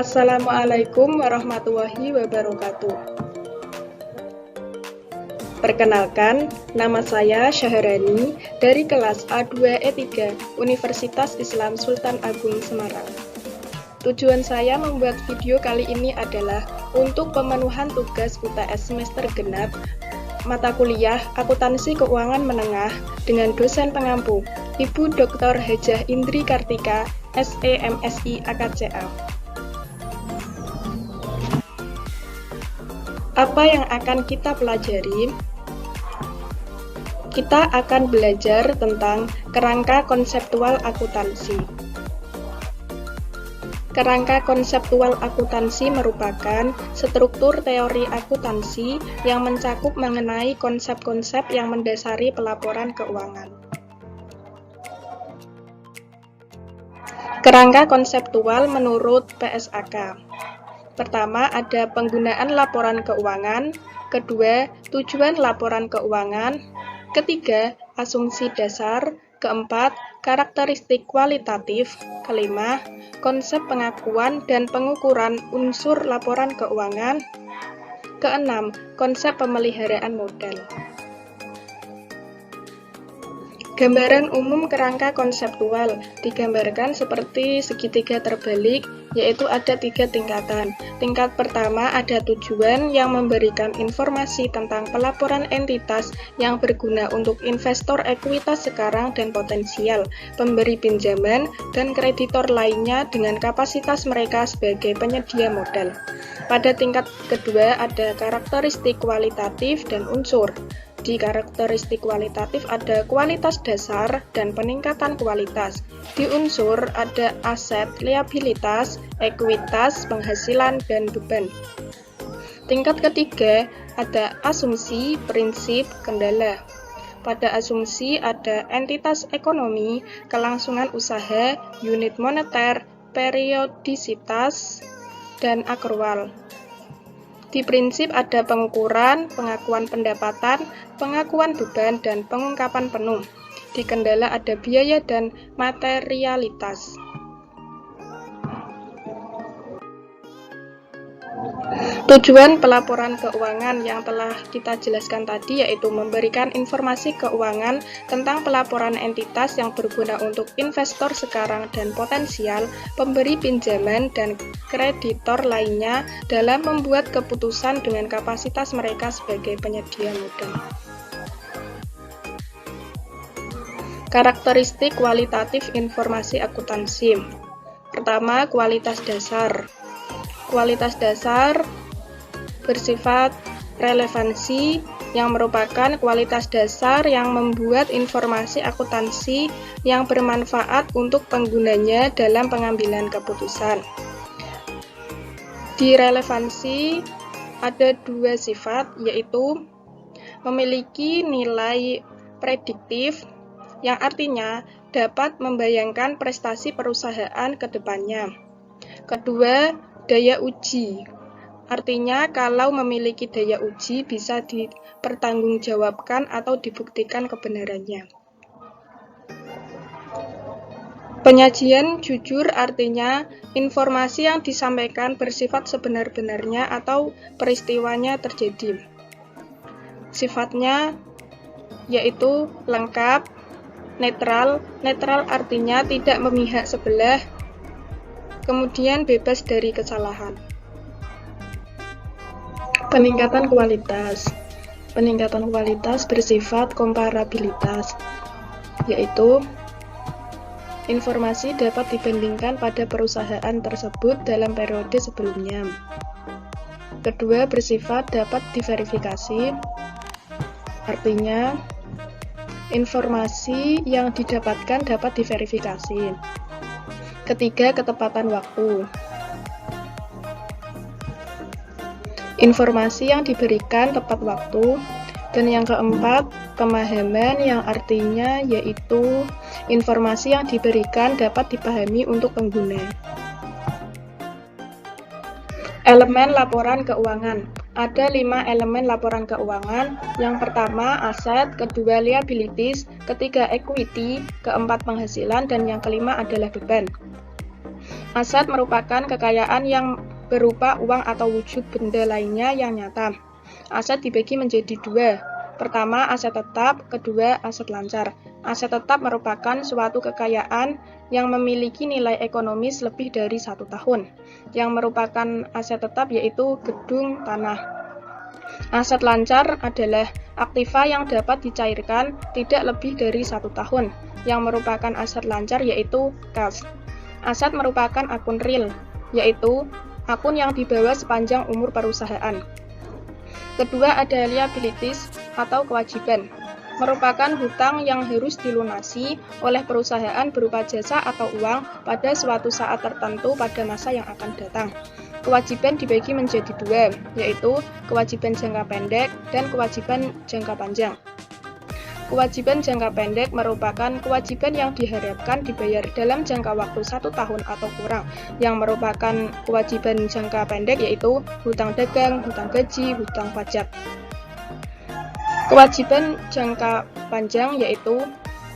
Assalamualaikum warahmatullahi wabarakatuh. Perkenalkan, nama saya Syaharani dari kelas A2 E3 Universitas Islam Sultan Agung Semarang. Tujuan saya membuat video kali ini adalah untuk pemenuhan tugas UTS semester genap mata kuliah Akuntansi Keuangan Menengah dengan dosen pengampu, Ibu Dr. Hajah Indri Kartika, SE MSI AKCA. Apa yang akan kita pelajari? Kita akan belajar tentang kerangka konseptual akuntansi. Kerangka konseptual akuntansi merupakan struktur teori akuntansi yang mencakup mengenai konsep-konsep yang mendasari pelaporan keuangan. Kerangka konseptual menurut PSAK. Pertama, ada penggunaan laporan keuangan. Kedua, tujuan laporan keuangan. Ketiga, asumsi dasar. Keempat, karakteristik kualitatif. Kelima, konsep pengakuan dan pengukuran unsur laporan keuangan. Keenam, konsep pemeliharaan modal. Gambaran umum kerangka konseptual digambarkan seperti segitiga terbalik, yaitu ada 3 tingkatan. Tingkat pertama ada tujuan yang memberikan informasi tentang pelaporan entitas yang berguna untuk investor ekuitas sekarang dan potensial, pemberi pinjaman, dan kreditor lainnya dengan kapasitas mereka sebagai penyedia modal. Pada tingkat kedua ada karakteristik kualitatif dan unsur. Di karakteristik kualitatif ada kualitas dasar dan peningkatan kualitas. Di unsur ada aset, liabilitas, ekuitas, penghasilan, dan beban. Tingkat ketiga ada asumsi, prinsip, kendala. Pada asumsi ada entitas ekonomi, kelangsungan usaha, unit moneter, periodisitas, dan akrual. Di prinsip ada pengukuran, pengakuan pendapatan, pengakuan beban, dan pengungkapan penuh. Di kendala ada biaya dan materialitas. Tujuan pelaporan keuangan yang telah kita jelaskan tadi yaitu memberikan informasi keuangan tentang pelaporan entitas yang berguna untuk investor sekarang dan potensial, pemberi pinjaman, dan kreditor lainnya dalam membuat keputusan dengan kapasitas mereka sebagai penyedia modal. Karakteristik kualitatif informasi akuntansi. Pertama, kualitas dasar. Kualitas dasar bersifat relevansi yang merupakan kualitas dasar yang membuat informasi akuntansi yang bermanfaat untuk penggunanya dalam pengambilan keputusan. Di relevansi ada 2 sifat, yaitu memiliki nilai prediktif yang artinya dapat membayangkan prestasi perusahaan ke depannya. Kedua, daya uji. Artinya, kalau memiliki daya uji bisa dipertanggungjawabkan atau dibuktikan kebenarannya. Penyajian jujur artinya informasi yang disampaikan bersifat sebenar-benarnya atau peristiwanya terjadi. Sifatnya yaitu lengkap, netral. Netral artinya tidak memihak sebelah, kemudian bebas dari kesalahan. Peningkatan kualitas. Peningkatan kualitas bersifat komparabilitas, yaitu informasi dapat dibandingkan pada perusahaan tersebut dalam periode sebelumnya. Kedua, bersifat dapat diverifikasi, artinya informasi yang didapatkan dapat diverifikasi. Ketiga, ketepatan waktu. Informasi yang diberikan tepat waktu. Dan yang keempat, pemahaman yang artinya yaitu informasi yang diberikan dapat dipahami untuk pengguna. Elemen laporan keuangan. Ada 5 elemen laporan keuangan. Yang pertama, aset, kedua, liabilities, ketiga, equity, keempat, penghasilan, dan yang kelima adalah beban. Aset merupakan kekayaan yang berupa uang atau wujud benda lainnya yang nyata. Aset dibagi menjadi dua. Pertama, aset tetap, kedua, aset lancar. Aset tetap merupakan suatu kekayaan yang memiliki nilai ekonomis lebih dari 1 tahun. Yang merupakan aset tetap yaitu gedung, tanah. Aset lancar adalah aktiva yang dapat dicairkan tidak lebih dari 1 tahun. Yang merupakan aset lancar yaitu kas. Aset merupakan akun real, yaitu akun yang dibawa sepanjang umur perusahaan. Kedua ada liabilities atau kewajiban, merupakan hutang yang harus dilunasi oleh perusahaan berupa jasa atau uang pada suatu saat tertentu pada masa yang akan datang. Kewajiban dibagi menjadi dua, yaitu kewajiban jangka pendek dan kewajiban jangka panjang. Kewajiban jangka pendek merupakan kewajiban yang diharapkan dibayar dalam jangka waktu 1 tahun atau kurang. Yang merupakan kewajiban jangka pendek yaitu hutang dagang, hutang gaji, hutang pajak. Kewajiban jangka panjang yaitu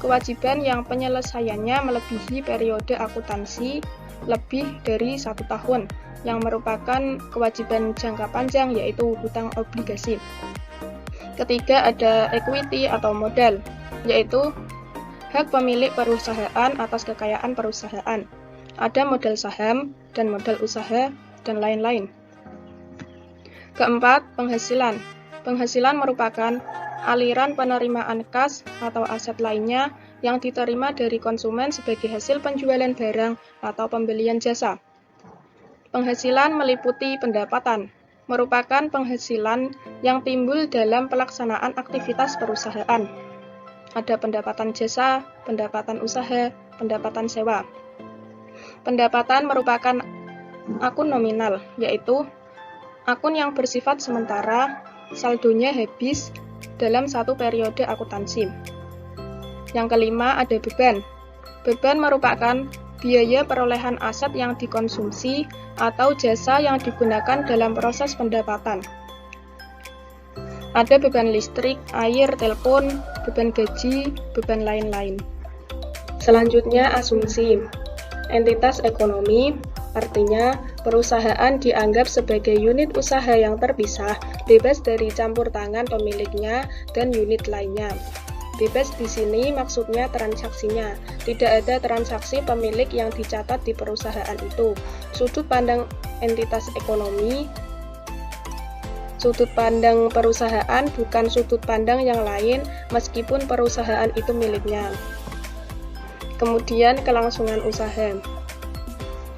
kewajiban yang penyelesaiannya melebihi periode akuntansi lebih dari 1 tahun. Yang merupakan kewajiban jangka panjang yaitu hutang obligasi. Ketiga ada equity atau modal, yaitu hak pemilik perusahaan atas kekayaan perusahaan. Ada modal saham dan modal usaha dan lain-lain. Keempat, penghasilan. Penghasilan merupakan aliran penerimaan kas atau aset lainnya yang diterima dari konsumen sebagai hasil penjualan barang atau pembelian jasa. Penghasilan meliputi pendapatan, merupakan penghasilan yang timbul dalam pelaksanaan aktivitas perusahaan. Ada pendapatan jasa, pendapatan usaha, pendapatan sewa. Pendapatan merupakan akun nominal, yaitu akun yang bersifat sementara, saldonya habis dalam satu periode akuntansi. Yang kelima ada beban. Beban merupakan biaya perolehan aset yang dikonsumsi atau jasa yang digunakan dalam proses pendapatan. Ada beban listrik, air, telepon, beban gaji, beban lain-lain. Selanjutnya asumsi. Entitas ekonomi, artinya perusahaan dianggap sebagai unit usaha yang terpisah, bebas dari campur tangan pemiliknya dan unit lainnya. Bebas di sini maksudnya transaksinya. Tidak ada transaksi pemilik yang dicatat di perusahaan itu. Sudut pandang entitas ekonomi, sudut pandang perusahaan bukan sudut pandang yang lain meskipun perusahaan itu miliknya. Kemudian kelangsungan usaha.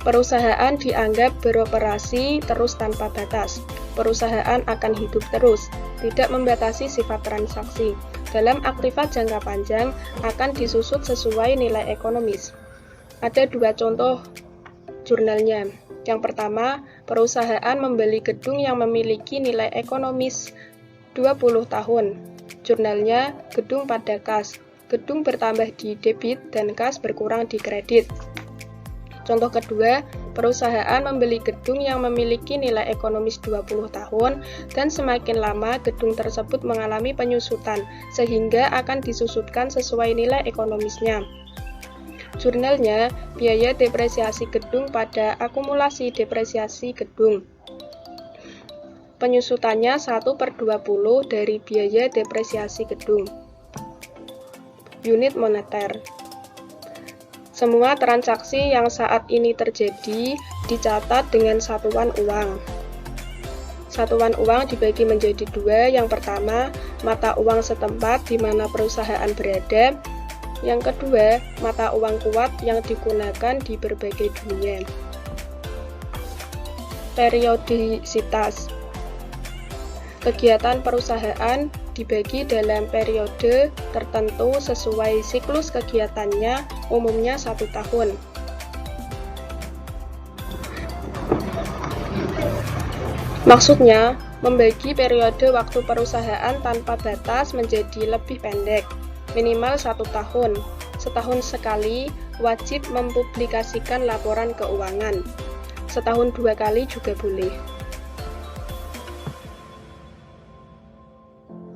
Perusahaan dianggap beroperasi terus tanpa batas. Perusahaan akan hidup terus, tidak membatasi sifat transaksi. Dalam aktiva jangka panjang akan disusut sesuai nilai ekonomis. Ada dua contoh jurnalnya. Yang pertama, perusahaan membeli gedung yang memiliki nilai ekonomis 20 tahun. Jurnalnya gedung pada kas. Gedung bertambah di debit dan kas berkurang di kredit. Contoh kedua, perusahaan membeli gedung yang memiliki nilai ekonomis 20 tahun dan semakin lama gedung tersebut mengalami penyusutan sehingga akan disusutkan sesuai nilai ekonomisnya. Jurnalnya, biaya depresiasi gedung pada akumulasi depresiasi gedung. Penyusutannya 1/20 dari biaya depresiasi gedung. Unit moneter. Semua transaksi yang saat ini terjadi dicatat dengan satuan uang. Satuan uang dibagi menjadi dua. Yang pertama, mata uang setempat di mana perusahaan berada. Yang kedua, mata uang kuat yang digunakan di berbagai dunia. Periodisitas. Kegiatan perusahaan dibagi dalam periode tertentu sesuai siklus kegiatannya, umumnya 1 tahun. Maksudnya, membagi periode waktu perusahaan tanpa batas menjadi lebih pendek, minimal 1 tahun. Setahun sekali wajib mempublikasikan laporan keuangan. Setahun 2 kali juga boleh.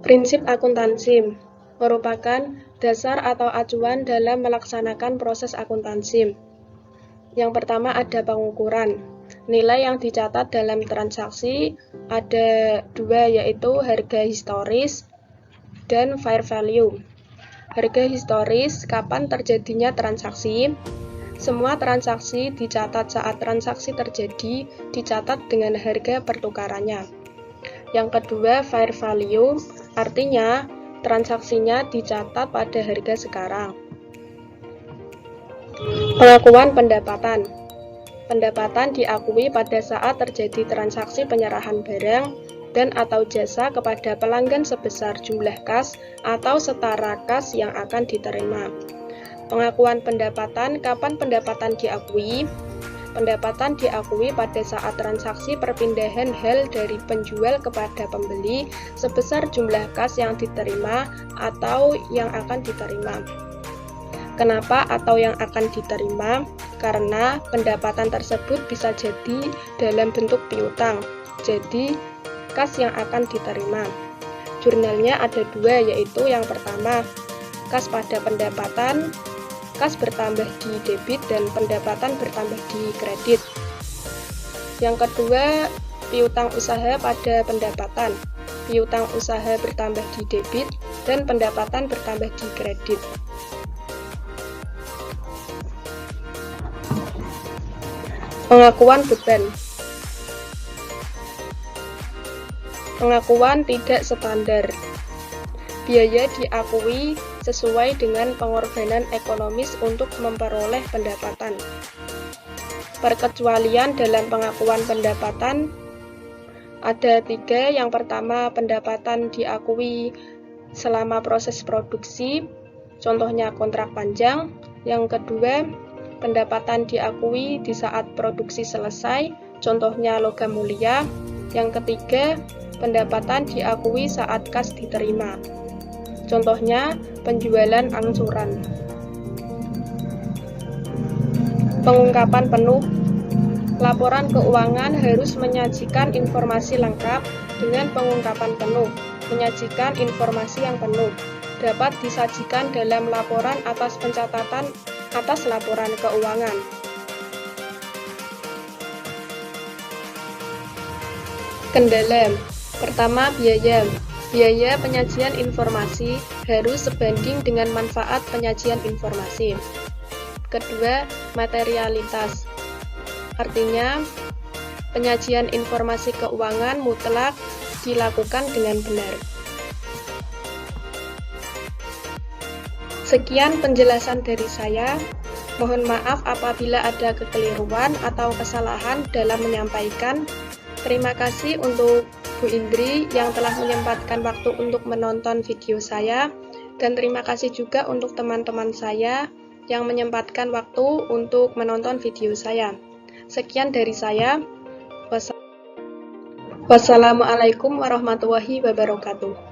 Prinsip akuntansi merupakan dasar atau acuan dalam melaksanakan proses akuntansi. Yang pertama ada pengukuran. Nilai yang dicatat dalam transaksi ada dua, yaitu harga historis dan fair value. Harga historis, kapan terjadinya transaksi. Semua transaksi dicatat saat transaksi terjadi, dicatat dengan harga pertukarannya. Yang kedua, fair value, artinya transaksinya dicatat pada harga sekarang. Pengakuan pendapatan. Pendapatan diakui pada saat terjadi transaksi penyerahan barang dan atau jasa kepada pelanggan sebesar jumlah kas atau setara kas yang akan diterima. Pengakuan pendapatan, kapan pendapatan diakui? Pendapatan diakui pada saat transaksi perpindahan hal dari penjual kepada pembeli sebesar jumlah kas yang diterima atau yang akan diterima. Kenapa atau yang akan diterima? Karena pendapatan tersebut bisa jadi dalam bentuk piutang, jadi kas yang akan diterima. Jurnalnya ada dua, yaitu yang pertama, kas pada pendapatan, kas bertambah di debit dan pendapatan bertambah di kredit. Yang kedua, piutang usaha pada pendapatan. Piutang usaha bertambah di debit dan pendapatan bertambah di kredit. Pengakuan beban. Pengakuan tidak standar. Biaya diakui sesuai dengan pengorbanan ekonomis untuk memperoleh pendapatan. Perkecualian dalam pengakuan pendapatan ada tiga. Yang pertama, pendapatan diakui selama proses produksi, contohnya kontrak panjang. Yang kedua, pendapatan diakui di saat produksi selesai, contohnya logam mulia. Yang ketiga, pendapatan diakui saat kas diterima, contohnya penjualan angsuran. Pengungkapan penuh. Laporan keuangan harus menyajikan informasi lengkap dengan pengungkapan penuh. Menyajikan informasi yang penuh dapat disajikan dalam laporan atas pencatatan atas laporan keuangan. Kendala. Pertama, biaya. Biaya penyajian informasi harus sebanding dengan manfaat penyajian informasi. Kedua, materialitas. Artinya, penyajian informasi keuangan mutlak dilakukan dengan benar. Sekian penjelasan dari saya. Mohon maaf apabila ada kekeliruan atau kesalahan dalam menyampaikan. Terima kasih untuk Bu Indri yang telah menyempatkan waktu untuk menonton video saya, dan terima kasih juga untuk teman-teman saya yang menyempatkan waktu untuk menonton video saya. Sekian dari saya. Wassalamualaikum warahmatullahi wabarakatuh.